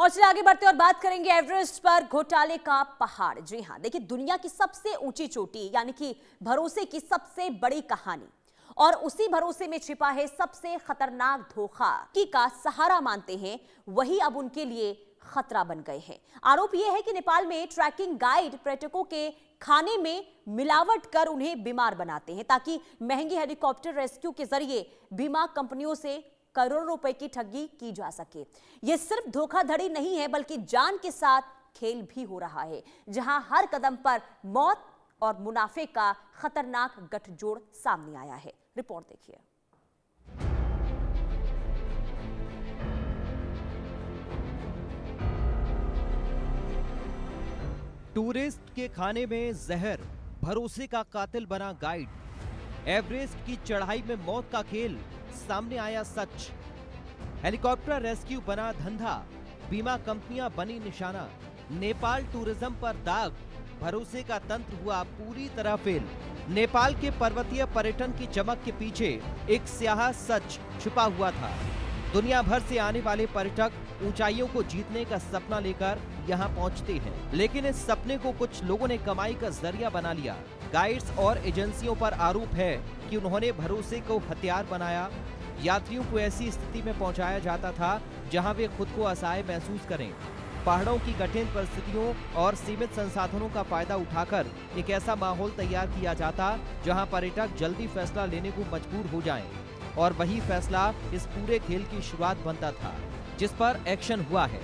और चलिए आगे बढ़ते और बात करेंगे एवरेस्ट पर घोटाले का पहाड़। जी हां, देखिए दुनिया की सबसे ऊंची चोटी यानी कि भरोसे की सबसे बड़ी कहानी और उसी भरोसे में छिपा है सबसे खतरनाक धोखा की का सहारा मानते हैं, वही अब उनके लिए खतरा बन गए हैं। आरोप यह है कि नेपाल में ट्रैकिंग गाइड पर्यटकों के खाने में मिलावट कर उन्हें बीमार बनाते हैं ताकि महंगी हेलीकॉप्टर रेस्क्यू के जरिए बीमा कंपनियों से करोड़ों रुपए की ठगी की जा सके। यह सिर्फ धोखाधड़ी नहीं है बल्कि जान के साथ खेल भी हो रहा है, जहां हर कदम पर मौत और मुनाफे का खतरनाक गठजोड़ सामने आया है। रिपोर्ट देखिए। टूरिस्ट के खाने में जहर, भरोसे का कातिल बना गाइड, एवरेस्ट की चढ़ाई में मौत का खेल, सामने आया सच। हेलीकॉप्टर रेस्क्यू बना धंधा, बीमा कंपनियां बनी निशाना, नेपाल टूरिज्म पर दाग, भरोसे का तंत्र हुआ पूरी तरह फेल। नेपाल के पर्वतीय पर्यटन की चमक के पीछे एक स्याह सच छुपा हुआ था। दुनिया भर से आने वाले पर्यटक ऊंचाइयों को जीतने का सपना लेकर यहाँ पहुँचते हैं, लेकिन इस सपने को कुछ लोगों ने कमाई का जरिया बना लिया। गाइड्स और एजेंसियों पर आरोप है कि उन्होंने भरोसे को हथियार बनाया। यात्रियों को ऐसी स्थिति में पहुंचाया जाता था जहां वे खुद को असहाय महसूस करें। पहाड़ों की कठिन परिस्थितियों और सीमित संसाधनों का फायदा उठाकर एक ऐसा माहौल तैयार किया जाता जहां पर्यटक जल्दी फैसला लेने को मजबूर हो जाएं, और वही फैसला इस पूरे खेल की शुरुआत बनता था जिस पर एक्शन हुआ है।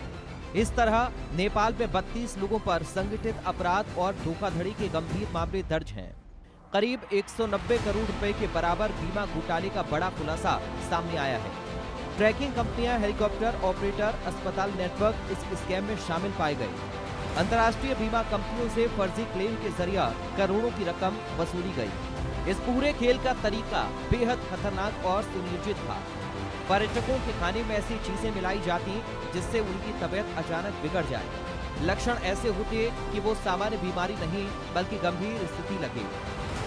इस तरह नेपाल में 32 लोगों पर संगठित अपराध और धोखाधड़ी के गंभीर मामले दर्ज हैं। करीब 190 करोड़ रुपए के बराबर बीमा घोटाले का बड़ा खुलासा सामने आया है। ट्रैकिंग कंपनियां, हेलीकॉप्टर ऑपरेटर, अस्पताल नेटवर्क इस स्कैम में शामिल पाए गए। अंतर्राष्ट्रीय बीमा कंपनियों से फर्जी क्लेम के जरिए करोड़ों की रकम वसूली गई। इस पूरे खेल का तरीका बेहद खतरनाक और सुनियोजित था। पर्यटकों के खाने में ऐसी चीजें मिलाई जाती जिससे उनकी तबीयत अचानक बिगड़ जाए। लक्षण ऐसे होते कि वो सामान्य बीमारी नहीं बल्कि गंभीर स्थिति लगे।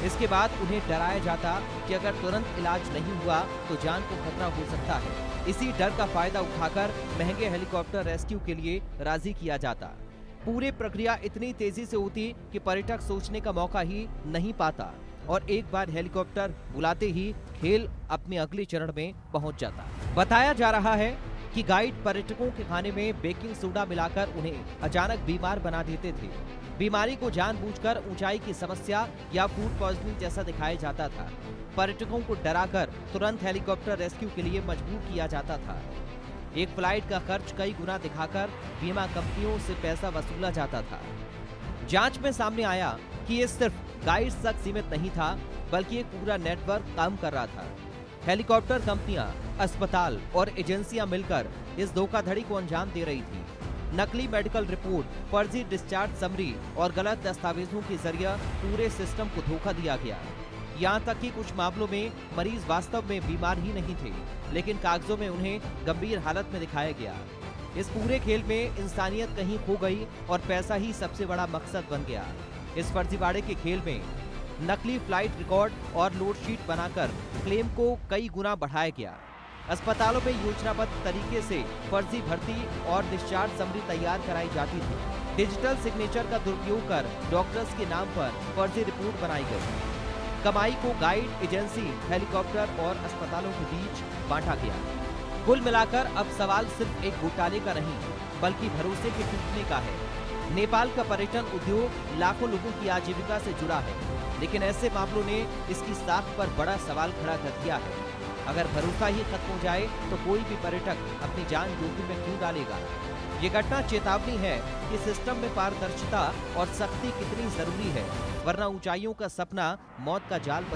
इसके बाद उन्हें डराया जाता कि अगर तुरंत इलाज नहीं हुआ तो जान को खतरा हो सकता है। इसी डर का फायदा उठाकर महंगे हेलीकॉप्टर रेस्क्यू के लिए राजी किया जाता। पूरी प्रक्रिया इतनी तेजी से होती कि पर्यटक सोचने का मौका ही नहीं पाता और एक बार हेलीकॉप्टर बुलाते ही खेल अपने अगले चरण में पहुंच जाता। बताया जा रहा है कि गाइड पर्यटकों के खाने में बेकिंग सोडा मिलाकर उन्हें अचानक बीमार बना देते थे। बीमारी को जानबूझकर ऊंचाई की समस्या या फूड पॉइजनिंग जैसा दिखाया जाता था। पर्यटकों को डराकर तुरंत हेलीकॉप्टर रेस्क्यू के लिए मजबूर किया जाता था। एक फ्लाइट का खर्च कई गुना दिखाकर बीमा कंपनियों से पैसा वसूला जाता था। जांच में सामने आया कि ये सिर्फ गाइड्स तक सीमित नहीं था बल्कि एक पूरा नेटवर्क काम कर रहा था। हेलीकॉप्टर कंपनियां, अस्पताल और एजेंसियां मिलकर इस धोखाधड़ी को अंजाम दे रही थी। नकली मेडिकल रिपोर्ट, फर्जी डिस्चार्ज समरी और गलत दस्तावेजों के जरिए पूरे सिस्टम को धोखा दिया गया। यहाँ तक कि कुछ मामलों में मरीज वास्तव में बीमार ही नहीं थे, लेकिन कागजों में उन्हें गंभीर हालत में दिखाया गया। इस पूरे खेल में इंसानियत कहीं खो गई और पैसा ही सबसे बड़ा मकसद बन गया। इस फर्जीवाड़े के खेल में नकली फ्लाइट रिकॉर्ड और लोड शीट बनाकर क्लेम को कई गुना बढ़ाया गया। अस्पतालों में योजनाबद्ध तरीके से फर्जी भर्ती और डिस्चार्ज समरी तैयार कराई जाती थी। डिजिटल सिग्नेचर का दुरुपयोग कर डॉक्टर्स के नाम पर फर्जी रिपोर्ट बनाई गई। कमाई को गाइड, एजेंसी, हेलीकॉप्टर और अस्पतालों के बीच बांटा गया। कुल मिलाकर अब सवाल सिर्फ एक घोटाले का नहीं बल्कि भरोसे के टूटने का है। नेपाल का पर्यटन उद्योग लाखों लोगों की आजीविका से जुड़ा है, लेकिन ऐसे मामलों ने इसकी साख पर बड़ा सवाल खड़ा कर दिया है। अगर भरोसा ही खत्म हो जाए तो कोई भी पर्यटक अपनी जान जोखिम में क्यों डालेगा। ये घटना चेतावनी है कि सिस्टम में पारदर्शिता और सख्ती कितनी जरूरी है, वरना ऊंचाइयों का सपना मौत का जाल बन